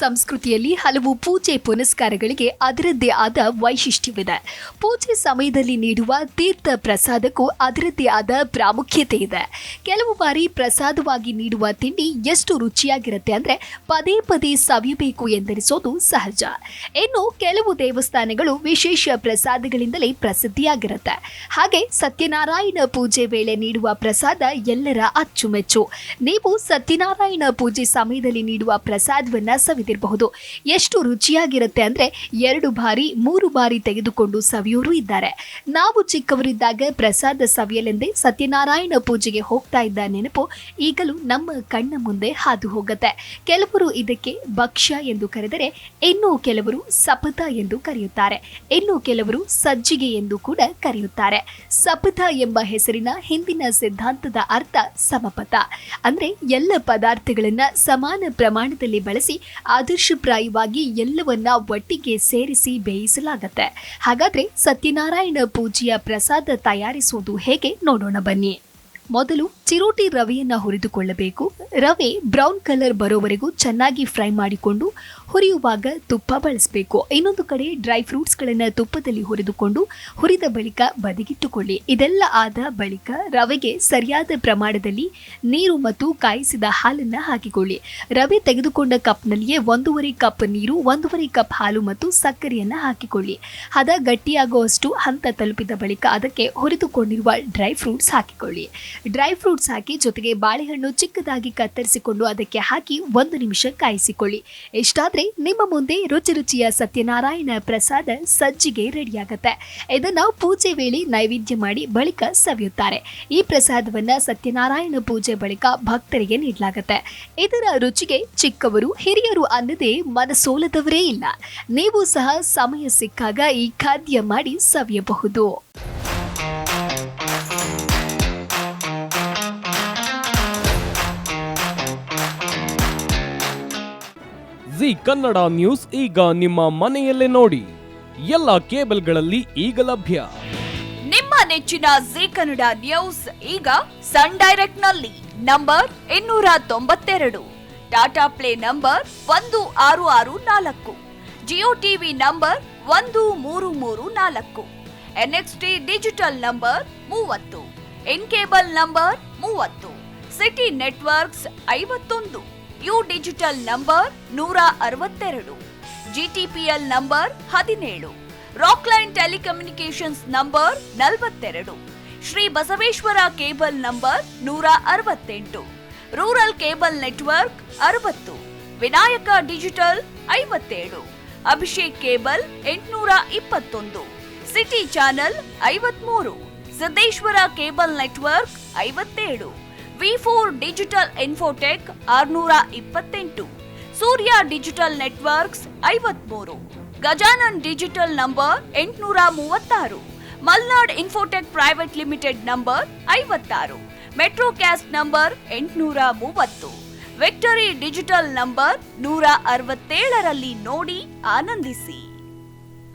ಸಂಸ್ಕೃತಿಯಲ್ಲಿ ಹಲವು ಪೂಜೆ ಪುನಸ್ಕಾರಗಳಿಗೆ ಅದರದ್ದೇ ಆದ ವೈಶಿಷ್ಟ್ಯವಿದೆ. ಪೂಜೆ ಸಮಯದಲ್ಲಿ ನೀಡುವ ತೀರ್ಥ ಪ್ರಸಾದಕ್ಕೂ ಅದರದ್ದೇ ಆದ ಪ್ರಾಮುಖ್ಯತೆ ಇದೆ. ಕೆಲವು ಬಾರಿ ಪ್ರಸಾದವಾಗಿ ನೀಡುವ ತಿಂಡಿ ಎಷ್ಟು ರುಚಿಯಾಗಿರುತ್ತೆ ಅಂದ್ರೆ ಪದೇ ಪದೇ ಸವಿಯಬೇಕು ಎಂದೆನಿಸೋದು ಸಹಜ. ಇನ್ನು ಕೆಲವು ದೇವಸ್ಥಾನಗಳು ವಿಶೇಷ ಪ್ರಸಾದಗಳಿಂದಲೇ ಪ್ರಸಿದ್ಧಿಯಾಗಿರುತ್ತೆ. ಹಾಗೆ ಸತ್ಯನಾರಾಯಣ ಪೂಜೆ ವೇಳೆ ನೀಡುವ ಪ್ರಸಾದ ಎಲ್ಲರ ಅಚ್ಚುಮೆಚ್ಚು. ನೀವು ಸತ್ಯನಾರಾಯಣ ಪೂಜೆ ಸಮಯದಲ್ಲಿ ನೀಡುವ ಪ್ರಸಾದವನ್ನ ಸವಿದಿರಬಹುದು. ಎಷ್ಟು ರುಚಿಯಾಗಿರುತ್ತೆ ಅಂದ್ರೆ 2 ಬಾರಿ 3 ಬಾರಿ ತೆಗೆದುಕೊಂಡು ಸವಿಯೋರು ಇದ್ದಾರೆ. ನಾವು ಚಿಕ್ಕವರಿದ್ದಾಗ ಪ್ರಸಾದ ಸವಿಯಲೆಂದೇ ಸತ್ಯನಾರಾಯಣ ಪೂಜೆಗೆ ಹೋಗ್ತಾ ಇದ್ದ ನೆನಪು ಈಗಲೂ ನಮ್ಮ ಕಣ್ಣ ಮುಂದೆ ಹಾದು ಹೋಗುತ್ತೆ. ಕೆಲವರು ಇದಕ್ಕೆ ಭಕ್ಷ್ಯ ಎಂದು ಕರೆದರೆ, ಇನ್ನು ಕೆಲವರು ಸಪಥ ಎಂದು ಕರೆಯುತ್ತಾರೆ, ಇನ್ನು ಕೆಲವರು ಸಜ್ಜಿಗೆ ಎಂದು ಕೂಡ ಕರೆಯುತ್ತಾರೆ. ಸಪಥ ಎಂಬ ಹೆಸರಿನ ಹಿಂದಿನ ಸಿದ್ಧಾಂತದ ಅರ್ಥ ಸಮಪಥ, ಅಂದ್ರೆ ಎಲ್ಲ ಪದಾರ್ಥಗಳನ್ನ ಸಮಾನ ಪ್ರಮಾಣದಲ್ಲಿ ಬಳಸಿ ಆದರ್ಶಪ್ರಾಯವಾಗಿ ಎಲ್ಲವನ್ನ ಒಟ್ಟಿಗೆ ಸೇರಿಸಿ ಬೇಯಿಸಲಾಗತ್ತೆ. ಹಾಗಾದ್ರೆ ಸತ್ಯನಾರಾಯಣ ಪೂಜೆಯ ಪ್ರಸಾದ ತಯಾರಿಸುವುದು ಹೇಗೆ ನೋಡೋಣ ಬನ್ನಿ. ಮೊದಲು ಚಿರೋಟಿ ರವೆಯನ್ನು ಹುರಿದುಕೊಳ್ಳಬೇಕು. ರವೆ ಬ್ರೌನ್ ಕಲರ್ ಬರೋವರೆಗೂ ಚೆನ್ನಾಗಿ ಫ್ರೈ ಮಾಡಿಕೊಂಡು ಹುರಿಯುವಾಗ ತುಪ್ಪ ಬಳಸಬೇಕು. ಇನ್ನೊಂದು ಕಡೆ ಡ್ರೈ ಫ್ರೂಟ್ಸ್ಗಳನ್ನು ತುಪ್ಪದಲ್ಲಿ ಹುರಿದುಕೊಂಡು ಹುರಿದ ಬಳಿಕ ಬದಿಗಿಟ್ಟುಕೊಳ್ಳಿ. ಇದೆಲ್ಲ ಆದ ಬಳಿಕ ರವೆಗೆ ಸರಿಯಾದ ಪ್ರಮಾಣದಲ್ಲಿ ನೀರು ಮತ್ತು ಕಾಯಿಸಿದ ಹಾಲನ್ನು ಹಾಕಿಕೊಳ್ಳಿ. ರವೆ ತೆಗೆದುಕೊಂಡ ಕಪ್ನಲ್ಲಿಯೇ 1.5 ಕಪ್ ನೀರು, 1.5 ಕಪ್ ಹಾಲು ಮತ್ತು ಸಕ್ಕರೆಯನ್ನು ಹಾಕಿಕೊಳ್ಳಿ. ಹದ ಗಟ್ಟಿಯಾಗುವಷ್ಟು ಹಂತ ತಲುಪಿದ ಬಳಿಕ ಅದಕ್ಕೆ ಹುರಿದುಕೊಂಡಿರುವ ಡ್ರೈ ಫ್ರೂಟ್ಸ್ ಹಾಕಿಕೊಳ್ಳಿ. ಡ್ರೈ ಫ್ರೂಟ್ಸ್ ಹಾಕಿ ಜೊತೆಗೆ ಬಾಳೆಹಣ್ಣು ಚಿಕ್ಕದಾಗಿ ಕತ್ತರಿಸಿಕೊಂಡು ಅದಕ್ಕೆ ಹಾಕಿ 1 ನಿಮಿಷ ಕಾಯಿಸಿಕೊಳ್ಳಿ. ಇಷ್ಟಾದ್ರೆ ನಿಮ್ಮ ಮುಂದೆ ರುಚಿಯ ಸತ್ಯನಾರಾಯಣ ಪ್ರಸಾದ ಸಜ್ಜಿಗೆ ರೆಡಿಯಾಗತ್ತೆ. ಇದನ್ನ ಪೂಜೆ ವೇಳೆ ನೈವೇದ್ಯ ಮಾಡಿ ಬಳಿಕ ಸವಿಯುತ್ತಾರೆ. ಈ ಪ್ರಸಾದವನ್ನ ಸತ್ಯನಾರಾಯಣ ಪೂಜೆ ಬಳಿಕ ಭಕ್ತರಿಗೆ ನೀಡಲಾಗತ್ತೆ. ಇದರ ರುಚಿಗೆ ಚಿಕ್ಕವರು ಹಿರಿಯರು ಅನ್ನದೇ ಮನಸೋಲದವರೇ ಇಲ್ಲ. ನೀವು ಸಹ ಸಮಯ ಸಿಕ್ಕಾಗ ಈ ಖಾದ್ಯ ಮಾಡಿ ಸವಿಯಬಹುದು. ಜಿ ಕನ್ನಡ ನ್ಯೂಸ್ ಈಗ ನಿಮ್ಮ ಮನೆಯಲ್ಲೇ ನೋಡಿ. ಎಲ್ಲ ಕೇಬಲ್ಗಳಲ್ಲಿ ಈಗ ಲಭ್ಯ. ನಿಮ್ಮ ನೆಚ್ಚಿನ ಜಿ ಕನ್ನಡ ನ್ಯೂಸ್ ಈಗ ಸನ್ ಡೈರೆಕ್ಟ್ ನಲ್ಲಿ number 292, Tata play number 1664, Jio TV number 1334, NXT digital number 30, in cable number 30, city networks 51, U digital number 162, GTPL number 17, Rockline telecommunications number 42, Shri Basaveshwara cable number 168, rural cable network 60, Vinayaka digital 57, Abhishek cable 821, city channel 53, Siddeshwara cable network 57, V4 digital Infotech 628, Surya digital networks 53, Gajanan digital number 836, Malnad Infotech Private Limited number 56, Metrocast number 830, Victory Digital number 167ರಲ್ಲಿ ನೋಡಿ ಆನಂದಿಸಿ.